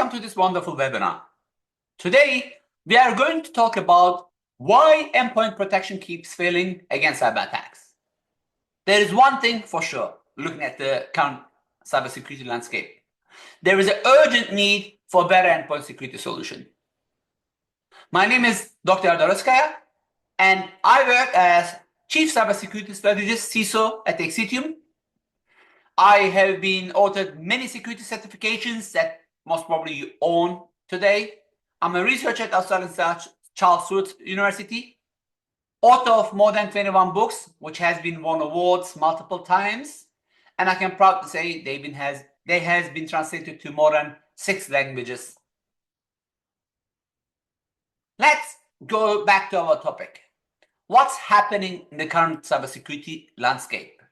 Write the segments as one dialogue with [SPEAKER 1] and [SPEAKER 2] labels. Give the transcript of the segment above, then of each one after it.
[SPEAKER 1] Welcome to this wonderful webinar. Today, we are going to talk about why endpoint protection keeps failing against cyber attacks. There is one thing for sure, looking at the current cybersecurity landscape. There is an urgent need for better endpoint security solution. My name is Dr. Erdal, and I work as Chief Cybersecurity Strategist, CISO at Preexecution. I have been authored many security certifications that most probably you own today. I'm a researcher at Australian Charles Sturt University, author of more than 21 books, which has been won awards multiple times, and I can proudly say they has been translated to more than 6 languages. Let's go back to our topic. What's happening in the current cybersecurity landscape?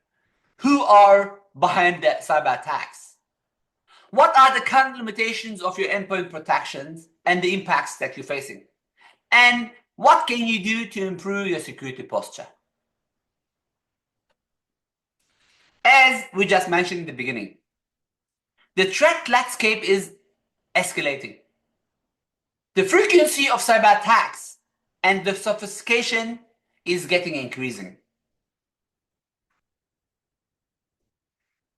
[SPEAKER 1] Who are behind the cyber attacks? What are the current limitations of your endpoint protections and the impacts that you're facing? And what can you do to improve your security posture? As we just mentioned in the beginning, the threat landscape is escalating. The frequency of cyber attacks and the sophistication is getting increasing.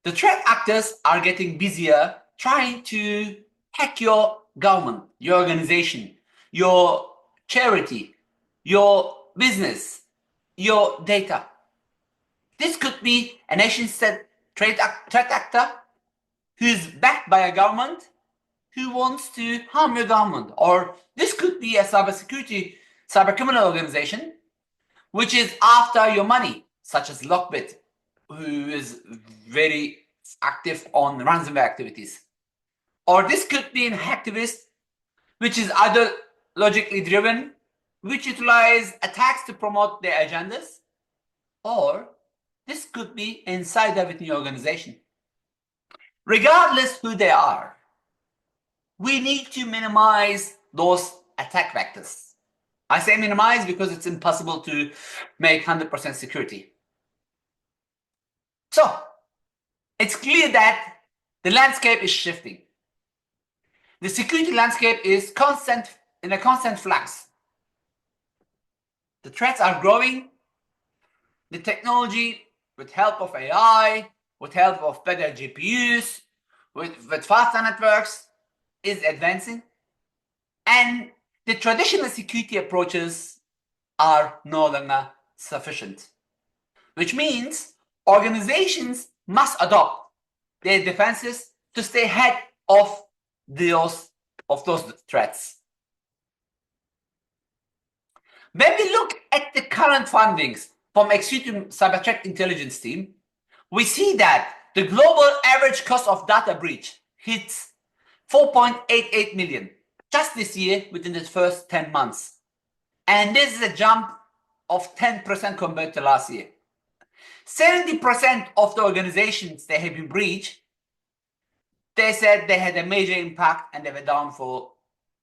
[SPEAKER 1] The threat actors are getting busier trying to hack your government, your organization, your charity, your business, your data. This could be a nation-state threat actor who's backed by a government who wants to harm your government. Or this could be a cyber criminal organization which is after your money, such as Lockbit, who is very active on ransomware activities. Or this could be an hacktivist, which is ideologically driven, which utilize attacks to promote their agendas. Or this could be an insider within your organization. Regardless who they are, we need to minimize those attack vectors. I say minimize because it's impossible to make 100% security. So, it's clear that the landscape is shifting. The security landscape is in a constant flux. The threats are growing. The technology, with help of AI, with help of better GPUs, with faster networks, is advancing. And the traditional security approaches are no longer sufficient, which means organizations must adopt their defenses to stay ahead of those threats. When we look at the current findings from Preexecution Cyber Threat Intelligence team, we see that the global average cost of data breach hits 4.88 million just this year within the first 10 months. And this is a jump of 10% compared to last year. 70% of the organizations that have been breached, they said they had a major impact and they were down for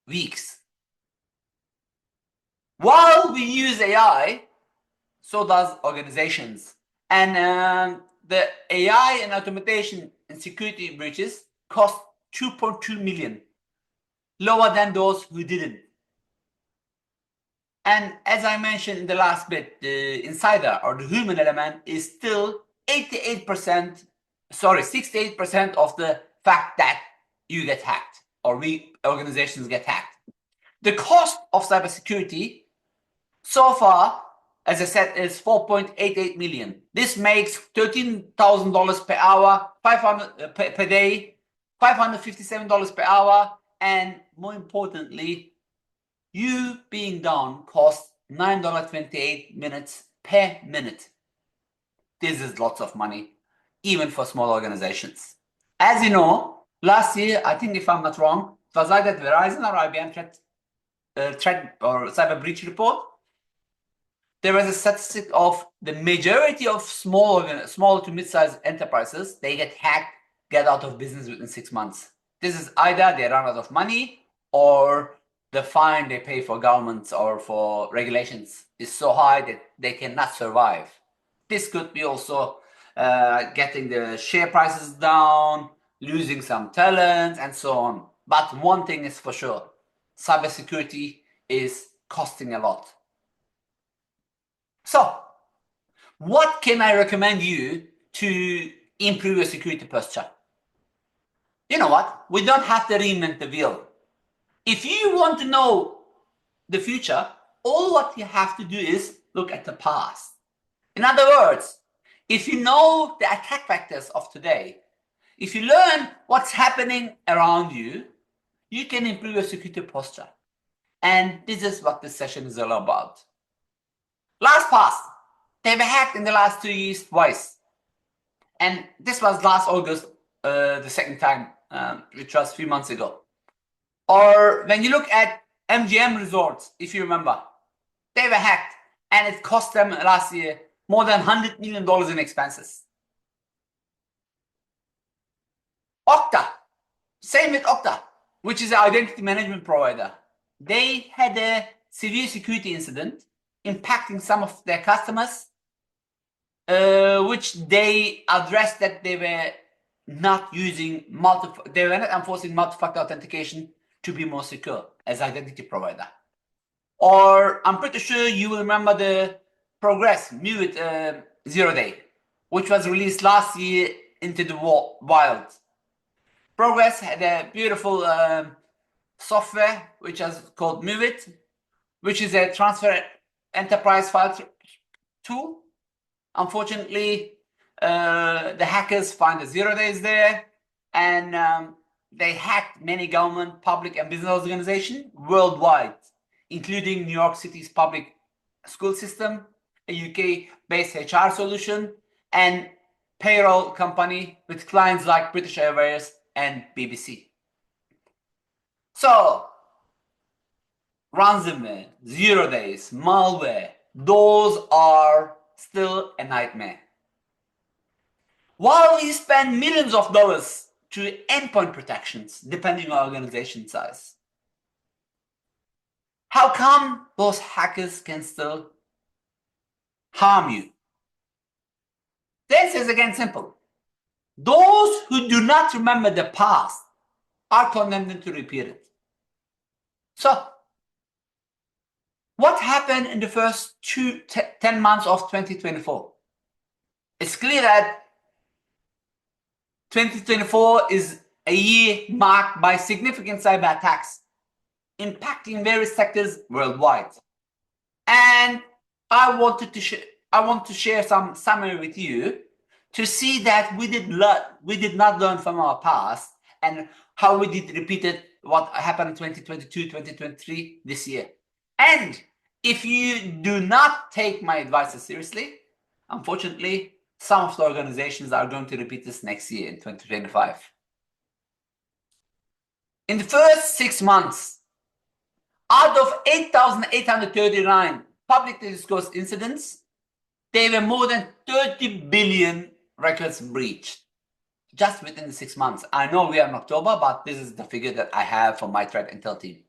[SPEAKER 1] weeks. While we use AI, so does organizations. And the AI and automation and security breaches cost 2.2 million, lower than those who didn't. And as I mentioned in the last bit, the insider or the human element is still 68% of the fact that you get hacked or organizations get hacked. The cost of cybersecurity so far, as I said, is 4.88 million. This makes $13,000 per hour, per day, $557 per hour, and more importantly, you being down costs $9.28 per minute. This is lots of money, even for small organizations. As you know, last year, I think if I'm not wrong, it was either Verizon or IBM threat or cyber breach report. There was a statistic of the majority of small to mid-sized enterprises, they get hacked, get out of business within 6 months. This is either they run out of money or the fine they pay for governments or for regulations is so high that they cannot survive. This could be also getting the share prices down, losing some talent, and so on. But one thing is for sure, cybersecurity is costing a lot. So, what can I recommend you to improve your security posture? You know what? We don't have to reinvent the wheel. If you want to know the future, all what you have to do is look at the past. In other words, if you know the attack vectors of today, if you learn what's happening around you, you can improve your security posture. And this is what this session is all about. LastPass, they've hacked in the last 2 years twice. And this was last August, the second time, which was a few months ago. Or when you look at MGM Resorts, if you remember, they were hacked and it cost them last year more than $100 million in expenses. Okta, same with Okta, which is an identity management provider. They had a severe security incident impacting some of their customers, which they addressed that they were not using they were not enforcing multi-factor authentication to be more secure as identity provider. Or I'm pretty sure you will remember the Progress Mute 0-day, which was released last year into the wild. Progress had a beautiful software which is called Mute, which is a transfer enterprise file tool. Unfortunately, the hackers find the 0 days there, and they hacked many government, public, and business organizations worldwide, including New York City's public school system, a UK-based HR solution, and payroll company with clients like British Airways and BBC. So, ransomware, 0 days, malware, those are still a nightmare. While we spend millions of dollars to endpoint protections, depending on organization size, how come those hackers can still harm you? The answer is again simple. Those who do not remember the past are condemned to repeat it. So, what happened in the first 10 months of 2024? It's clear that 2024 is a year marked by significant cyber attacks impacting various sectors worldwide. And I want to share some summary with you to see that we did not learn from our past and how we did repeat it, what happened in 2022, 2023 this year. And if you do not take my advice seriously, unfortunately, some of the organizations are going to repeat this next year in 2025. In the first 6 months, out of 8,839 publicly disclosed incidents, there were more than 30 billion records breached just within the 6 months. I know we are in October, but this is the figure that I have from my threat intel team.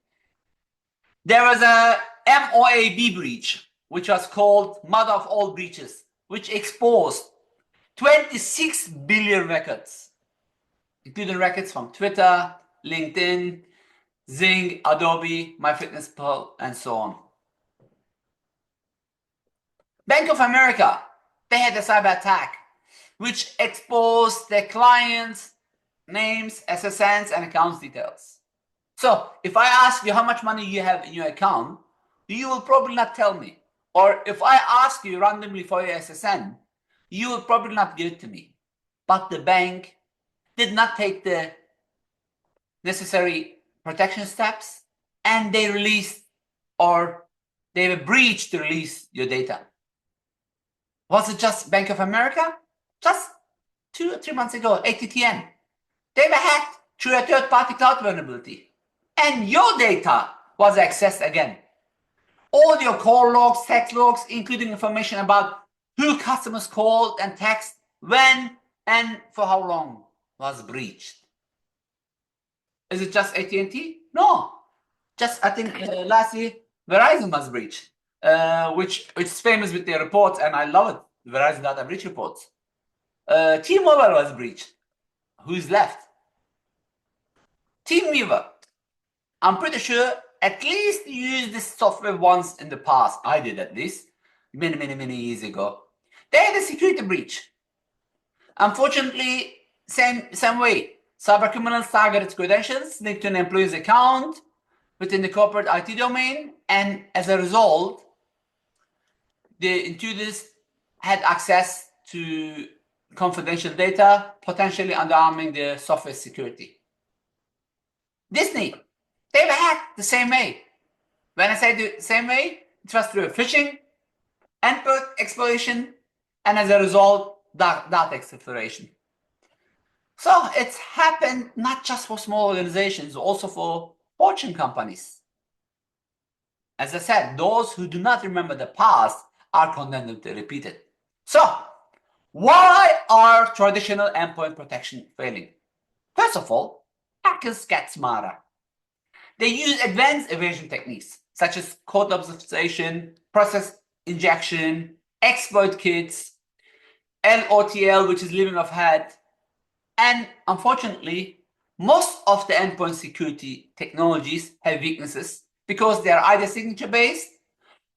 [SPEAKER 1] There was a MOAB breach, which was called Mother of All Breaches, which exposed 26 billion records, including records from Twitter, LinkedIn, Zing, Adobe, MyFitnessPal, and so on. Bank of America, they had a cyber attack, which exposed their clients' names, SSNs, and accounts details. So if I ask you how much money you have in your account, you will probably not tell me. Or if I ask you randomly for your SSN, you will probably not give it to me. But the bank did not take the necessary protection steps, and they released, or they were breached to release your data. Was it just Bank of America? Just 2 or 3 months ago, ATTN. They were hacked through a third-party cloud vulnerability. And your data was accessed again. All your call logs, text logs, including information about who customers called and text, when, and for how long, was breached. Is it just AT&T? No. Just, I think, last year, Verizon was breached, which is famous with their reports, and I love it, Verizon data breach reports. T-Mobile was breached. Who's left? TeamViewer. I'm pretty sure at least you used this software once in the past. I did at least many years ago. They had a security breach. Unfortunately, same way. Cybercriminals target its credentials linked to an employee's account within the corporate IT domain, and as a result, the intruders had access to confidential data, potentially undermining the software security. Disney, they were hacked the same way. When I say the same way, it was through phishing, endpoint exploitation, and as a result, data exfiltration. So it's happened not just for small organizations, also for Fortune companies. As I said, those who do not remember the past are condemned to repeat it. So, why are traditional endpoint protection failing? First of all, hackers get smarter. They use advanced evasion techniques such as code obfuscation, process injection, exploit kits, LOTL, which is leaving of head, and unfortunately, most of the endpoint security technologies have weaknesses because they are either signature-based,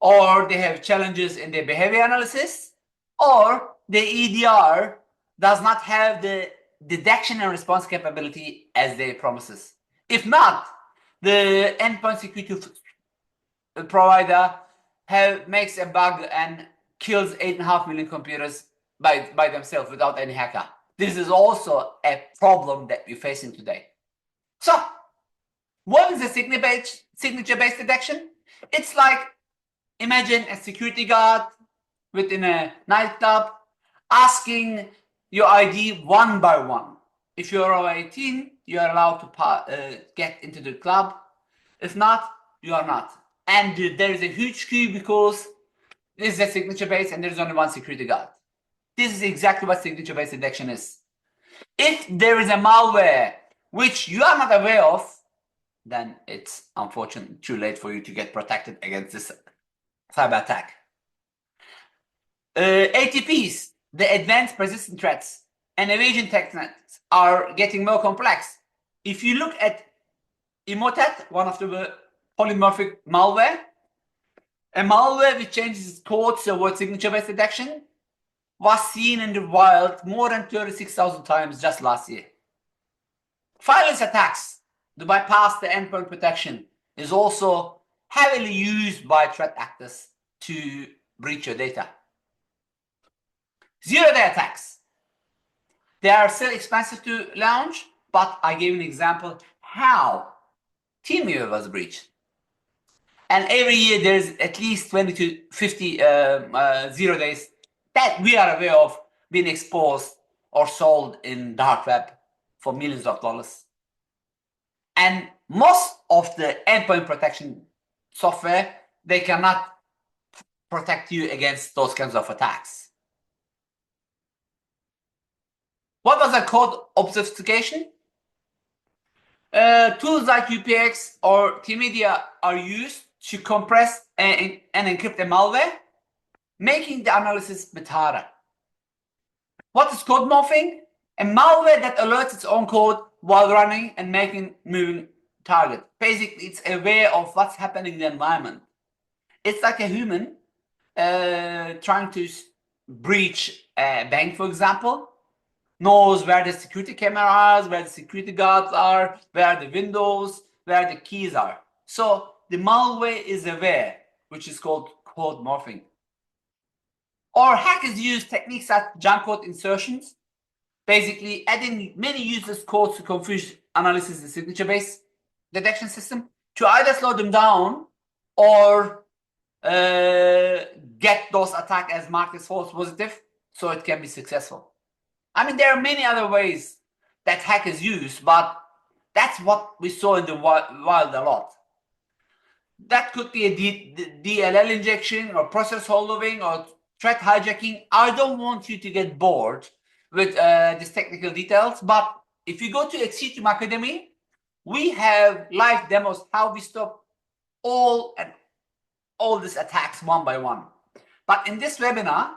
[SPEAKER 1] or they have challenges in their behavior analysis, or the EDR does not have the detection and response capability as they promises. If not, the endpoint security provider makes a bug and kills 8.5 million computers by themselves without any hacker. This is also a problem that we're facing today. So, what is the signature-based detection? It's like, imagine a security guard within a nightclub asking your ID one by one. If you're over 18, you are allowed to get into the club. If not, you are not. And there is a huge queue because this is a signature-based and there's only one security guard. This is exactly what signature-based detection is. If there is a malware which you are not aware of, then it's unfortunately too late for you to get protected against this cyber attack. ATPs, the advanced persistent threats, and evasion techniques are getting more complex. If you look at Emotet, one of the polymorphic malware, a malware which changes its code towards signature-based detection was seen in the wild more than 36,000 times just last year. Fileless attacks to bypass the endpoint protection is also heavily used by threat actors to breach your data. Zero-day attacks. They are still expensive to launch, but I gave an example how TeamViewer was breached. And every year there's at least 20 to 50 0 days that we are aware of being exposed or sold in dark web for millions of dollars. And most of the endpoint protection software, they cannot protect you against those kinds of attacks. What was a code obfuscation? Tools like UPX or TMedia are used to compress and encrypt a malware, making the analysis bit harder. What is code morphing? A malware that alerts its own code while running and making moving target. Basically, it's aware of what's happening in the environment. It's like a human trying to breach a bank, for example, knows where the security cameras, where the security guards are, where the windows, where the keys are. So the malware is aware, which is called code morphing. Or hackers use techniques like junk code insertions, basically adding many users' codes to confuse analysis and signature-based detection system to either slow them down or get those attacks as marked as false positive so it can be successful. I mean, there are many other ways that hackers use, but that's what we saw in the wild a lot. That could be a DLL injection or process holdovering or threat hijacking. I don't want you to get bored with these technical details, but if you go to Execution Academy, we have live demos how we stop all these attacks one by one. But in this webinar,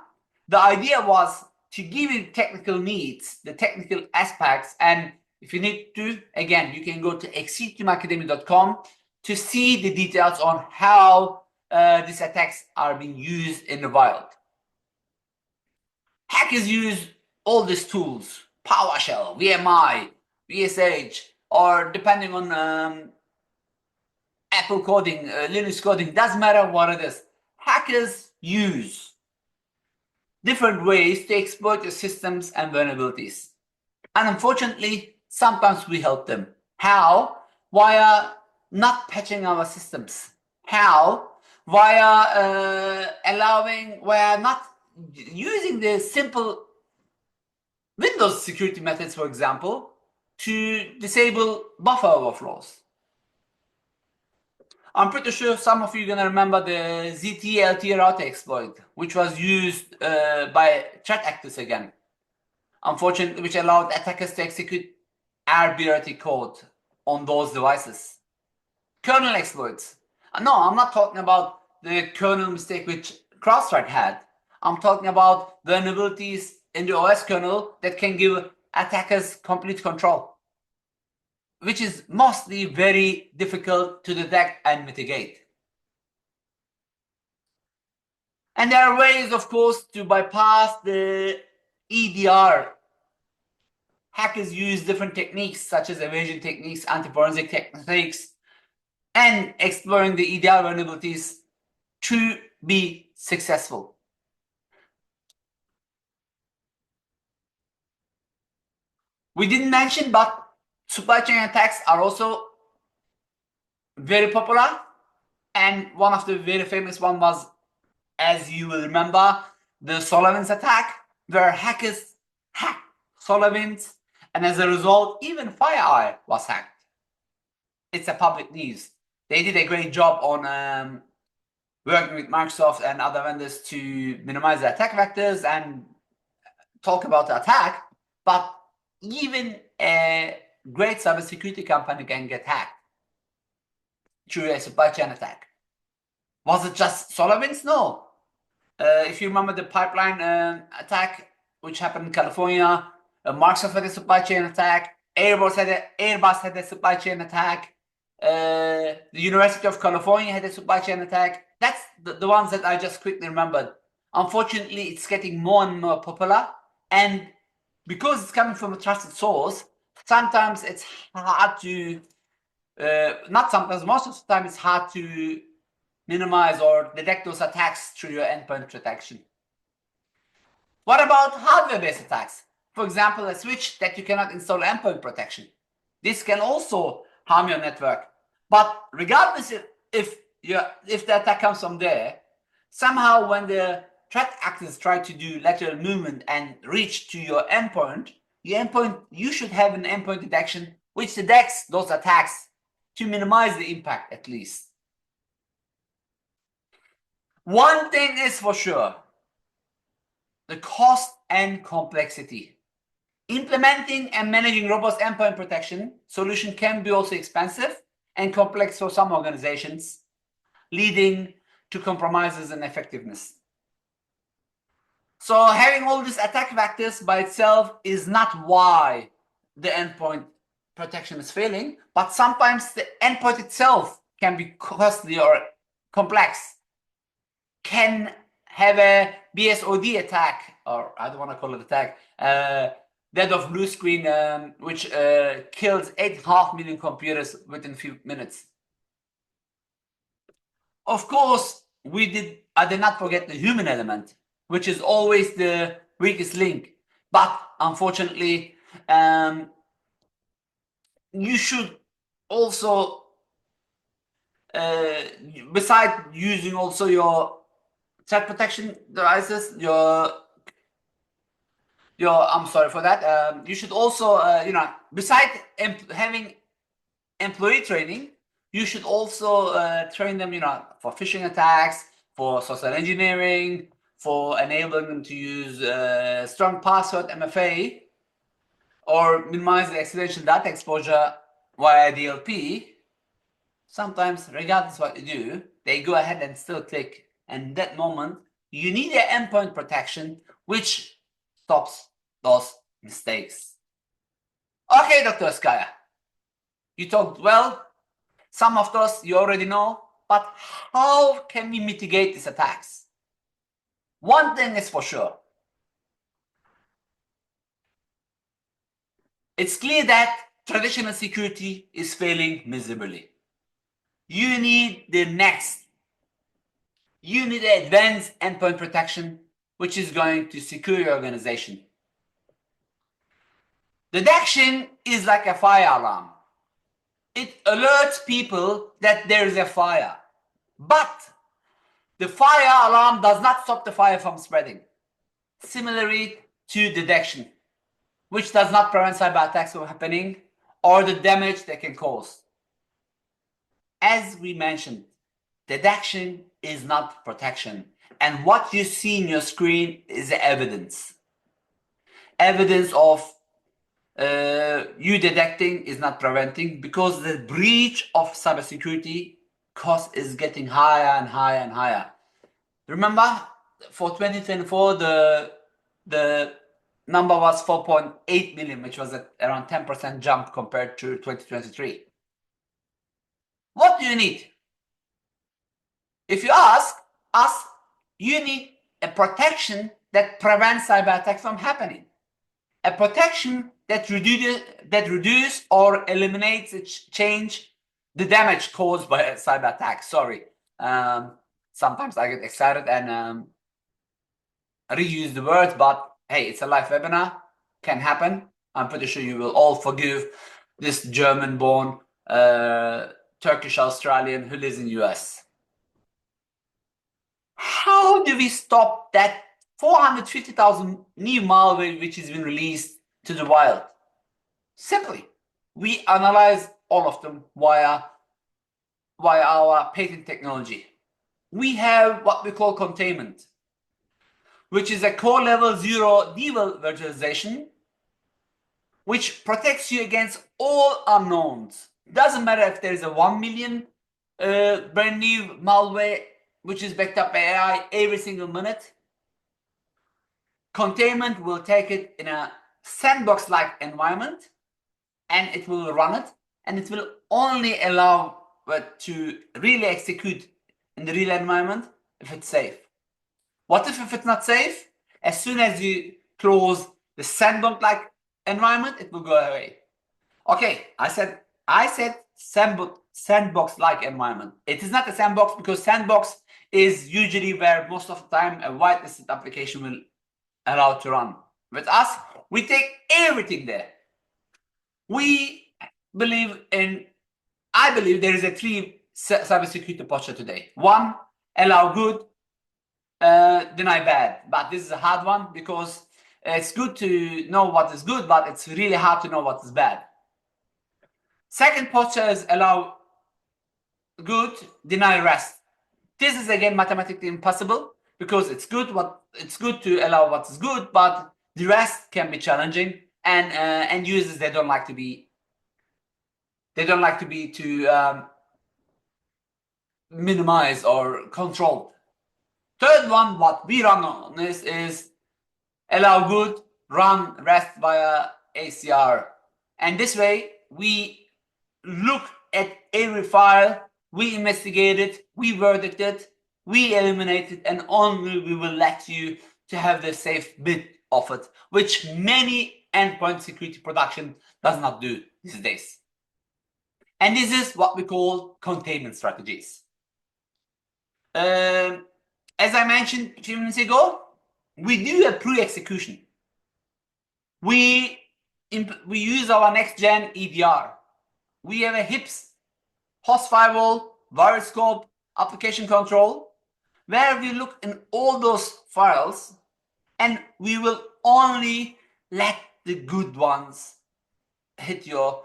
[SPEAKER 1] the idea was to give you technical needs, the technical aspects, and If you need to, again, you can go to executionacademy.com to see the details on how these attacks are being used in the wild. Hackers use all these tools, PowerShell, VMI, VSH, or depending on Apple coding, Linux coding, doesn't matter what it is. Hackers use different ways to exploit your systems and vulnerabilities. And unfortunately, sometimes we help them. How? Via not patching our systems. How? Via via not using the simple Windows security methods, for example, to disable buffer overflows. I'm pretty sure some of you are going to remember the ZTLT router exploit, which was used by threat actors again. Unfortunately, which allowed attackers to execute RBRT code on those devices. Kernel exploits. No, I'm not talking about the kernel mistake which CrowdStrike had. I'm talking about vulnerabilities in the OS kernel that can give attackers complete control, which is mostly very difficult to detect and mitigate. And there are ways, of course, to bypass the EDR. Hackers use different techniques such as evasion techniques, anti-forensic techniques, and exploring the EDR vulnerabilities to be successful. We didn't mention, but supply chain attacks are also very popular. And one of the very famous one was, as you will remember, the SolarWinds attack, where hackers hacked SolarWinds, and as a result, even FireEye was hacked. It's a public news. They did a great job on working with Microsoft and other vendors to minimize the attack vectors and talk about the attack, but even a great cybersecurity company can get hacked through a supply chain attack. Was it just SolarWinds? No. If you remember the pipeline attack, which happened in California, Microsoft had a supply chain attack, Airbus had a supply chain attack, the University of California had a supply chain attack. That's the ones that I just quickly remembered. Unfortunately, it's getting more and more popular, and because it's coming from a trusted source, sometimes it's hard to, not sometimes, most of the time it's hard to minimize or detect those attacks through your endpoint protection. What about hardware-based attacks? For example, a switch that you cannot install endpoint protection. This can also harm your network. But regardless if the attack comes from there, somehow when the threat actors try to do lateral movement and reach to your endpoint, you should have an endpoint detection which detects those attacks to minimize the impact at least. One thing is for sure, the cost and complexity. Implementing and managing robust endpoint protection solution can be also expensive and complex for some organizations, leading to compromises in effectiveness. So having all these attack vectors by itself is not why the endpoint protection is failing, but sometimes the endpoint itself can be costly or complex, can have a BSOD attack, or I don't want to call it attack, dead of blue screen, which kills 8.5 million computers within a few minutes. Of course, I did not forget the human element, which is always the weakest link. But unfortunately, you should also, besides using also your threat protection devices, I'm sorry for that. You should also, besides having employee training, you should also train them, for phishing attacks, for social engineering, for enabling them to use strong password MFA, or minimize the accidental data exposure via DLP. Sometimes, regardless what you do, they go ahead and still click. And in that moment, you need an endpoint protection which stops those mistakes. Okay, Dr. Ozkaya, you talked well. Some of those you already know, but how can we mitigate these attacks? One thing is for sure. It's clear that traditional security is failing miserably. You need the next. You need advanced endpoint protection, which is going to secure your organization. Detection is like a fire alarm. It alerts people that there is a fire. But the fire alarm does not stop the fire from spreading. Similarly to detection, which does not prevent cyber attacks from happening or the damage they can cause. As we mentioned, detection is not protection. And what you see in your screen is evidence. Evidence of you detecting is not preventing, because the breach of cybersecurity cost is getting higher and higher and higher. Remember, for 2024, the number was 4.8 million, which was around 10% jump compared to 2023. What do you need? If you ask us, you need a protection that prevents cyber attacks from happening. A protection that reduce or eliminates change the damage caused by a cyber attack. Sorry. Sometimes I get excited and reuse the words, but hey, it's a live webinar. Can happen. I'm pretty sure you will all forgive this German-born Turkish Australian who lives in US. How do we stop that 450,000 new malware which has been released to the wild? Simply, we analyze all of them via our patent technology. We have what we call containment, which is a core level 0 devel virtualization, which protects you against all unknowns. Doesn't matter if there is a 1 million brand new malware which is backed up by AI every single minute. Containment will take it in a sandbox-like environment, and it will run it, and it will only allow it to really execute in the real environment if it's safe. What if it's not safe? As soon as you close the sandbox-like environment, it will go away. Okay, I said sandbox-like environment. It is not a sandbox, because sandbox is usually where most of the time a whitelisted application will allow to run. With us, we take everything there. I believe there is a 3 cybersecurity posture today. 1, allow good, deny bad. But this is a hard one, because it's good to know what is good, but it's really hard to know what is bad. Second posture is allow good, deny rest. This is again mathematically impossible, because it's good to allow what is good, but the rest can be challenging, and end users, they don't like to be minimized or controlled. Third one, what we run on this is allow good, run rest via ACR, and this way we look at every file, we investigate it, we verdict it, we eliminate it, and only we will let you to have the safe bit of it, which many endpoint security production does not do these days. And this is what we call containment strategies. As I mentioned a few minutes ago, we do a pre-execution. We use our next-gen EDR. We have a HIPS, host firewall, virus scope, application control, where we look in all those files, and we will only let the good ones hit your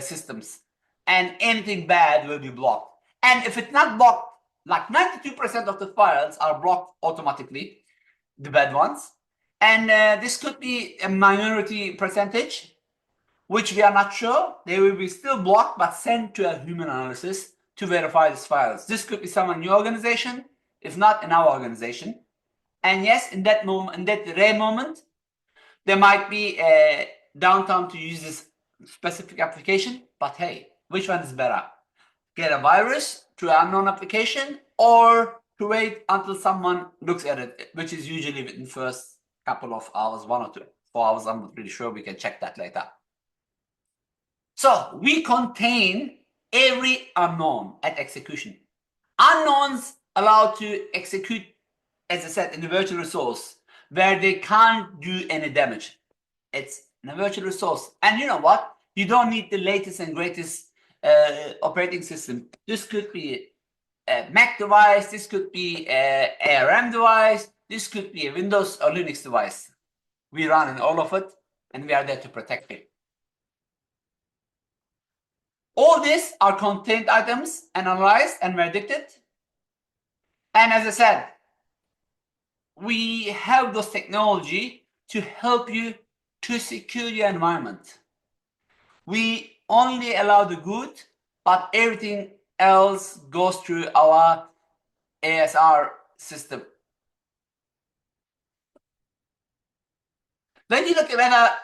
[SPEAKER 1] systems, and anything bad will be blocked. And if it's not blocked, like 92% of the files are blocked automatically, the bad ones, and this could be a minority percentage, which we are not sure. They will be still blocked, but sent to a human analysis to verify these files. This could be someone in your organization, if not in our organization. And yes, in that moment, in that rare moment, there might be a downtime to use this specific application, but hey, which one is better? Get a virus through an unknown application, or to wait until someone looks at it, which is usually within the first couple of hours, 1 or 2, 4 hours. I'm not really sure. We can check that later. So we contain every unknown at execution. Unknowns allowed to execute, as I said, in the virtual resource where they can't do any damage. It's in a virtual resource. And you know what? You don't need the latest and greatest operating system. This could be a Mac device. This could be a ARM device. This could be a Windows or Linux device. We run in all of it, and we are there to protect it. All these are contained items, analyzed and predicted. And as I said, we have this technology to help you to secure your environment. We only allow the good, but everything else goes through our ASR system. When you look at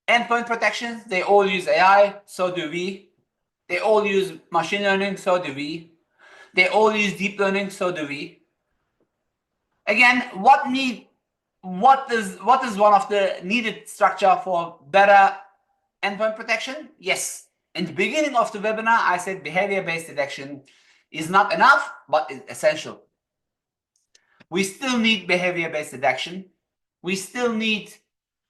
[SPEAKER 1] endpoint protection, they all use AI, so do we. They all use machine learning, so do we. They all use deep learning, so do we. Again, what is one of the needed structure for better endpoint protection? Yes. In the beginning of the webinar, I said behavior-based detection is not enough, but it's essential. We still need behavior-based detection. We still need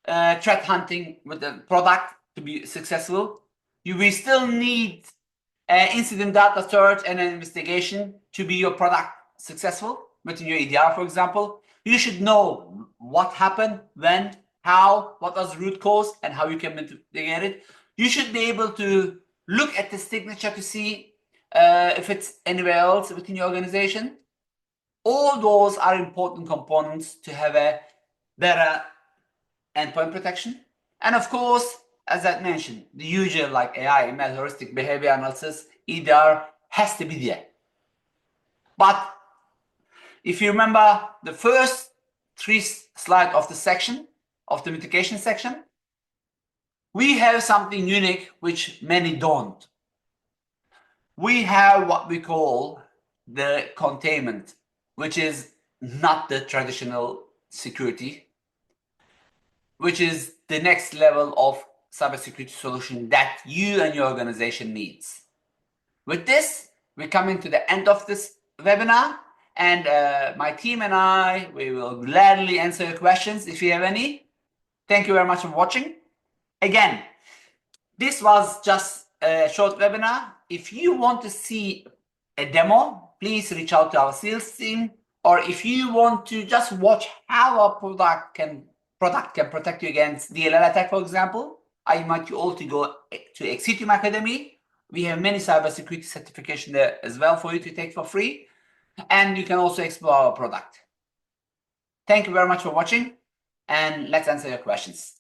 [SPEAKER 1] threat hunting with the product to be successful. We still need incident data search and investigation to be your product successful. Within your EDR, for example, you should know what happened, when, how, what was the root cause, and how you can mitigate it. You should be able to look at the signature to see if it's anywhere else within your organization. All those are important components to have a better endpoint protection. And of course, as I mentioned, the usual like AI, ML, heuristic behavior analysis, EDR has to be there. But if you remember the first 3 slides of the section, of the mitigation section, we have something unique which many don't. We have what we call the containment, which is not the traditional security, which is the next level of cybersecurity solution that you and your organization needs. With this, we're coming to the end of this webinar, and my team and I, we will gladly answer your questions if you have any. Thank you very much for watching. Again, this was just a short webinar. If you want to see a demo, please reach out to our sales team. Or if you want to just watch how our product can protect you against DLL attack, for example, I invite you all to go to Exitium Academy. We have many cybersecurity certification there as well for you to take for free. And you can also explore our product. Thank you very much for watching, and let's answer your questions.